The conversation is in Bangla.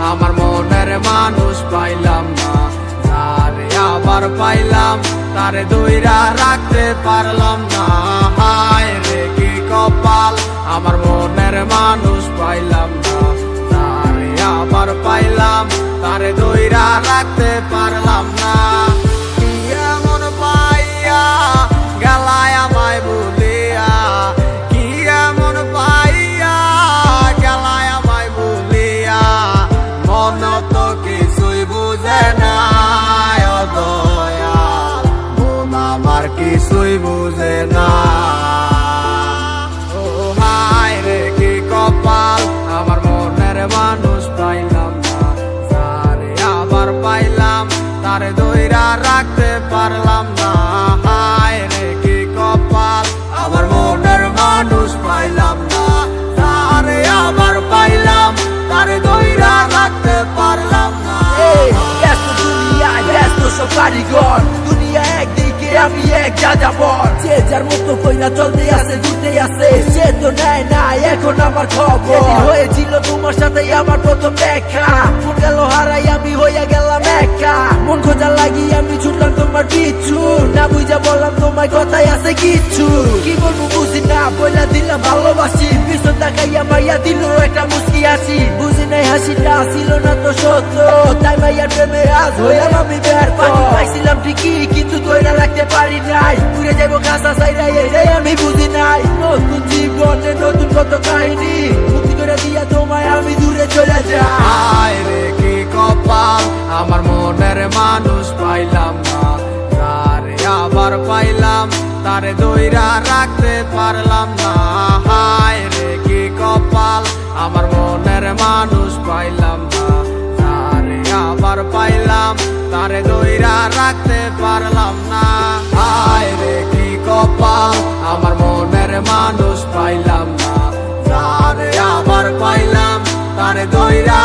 আমার মনের মানুষ পাইলাম না, তারে আবার পাইলাম তারে ধইরা রাখতে পারলাম না। হায় রে কি কপাল, আমার মনের মানুষ পাইলাম না, তারে আবার পাইলাম তারে ধইরা রাখতে পারলাম না। কি এমন পাইয়া গেলায় আমায় ভুলিয়া, কি এমন পাইয়া গেলায় আমায় ভুলিয়া, মন তো কিছুই বুঝে না ও দয়াল, মন আমার কিছুই বুঝে না। ও হায় রে কি কপাল, আমার মনের মানুষ পাইলাম না, তারে আবার পাইলাম তারে ধইরা রাখতে পারলাম না। হায় রে কি কপাল, আমার মনের মানুষ পাইলাম না, তারে আবার পাইলাম তারে ধইরা রাখতে পারলাম না। ব্যস্ত দুনিয়ায় ব্যস্ত সব কারিগর, দুনিয়া একদিকে আমি এক যাযাবর, যে যার মতো কইনা চলতে আছে ঘুরতে আছে, সে তো নেয় না এখন আমার খবর। হয়েছিল তোমার সাথে আমার প্রথম দেখা, মন গেল হারাই আমি হইয়া গেলাম একা, মন খোঁজা লাগি আমি ছুটলাম তোমার পিছু, না বুঝা বললাম তোমার কথাই আছে কিছু, কি বলবো বুঝি না বইলা দিলাম ভালোবাসি, পিছন তাকাইয়া মাইয়া দিল একটা মুস্কি হাসি, বুঝি নাই হাসিটা ছিল না তো সত্য, তাই মাইয়ার প্রেমে আজ হইলাম আমি ব্যর্থ। পাইছিলাম ঠিকই কিন্তু ধইরা রাখতে পারি নাই, ঘুরে যাবো কাঁচা চাইরা এটাই আমি বুঝি নাই, নতুন জীবনে নতুন কত কাহিনী, মুক্তি করে দিয়া তোমায় আমি দূরে চলে যাই। হায় রে কি কপাল, আমার মনের মানুষ পাইলাম না, তারে আবার পাইলাম তারে ধইরা রাখতে পারলাম না। হায় রে কি কপাল, আমার মনের মানুষ পাইলাম না, তারে আবার পাইলাম তারে ধইরা রাখতে পারলাম না। হায় রে কি কপাল, আমার মনের মানুষ পাইলাম না, তারে আবার পাইলাম তারে ধইরা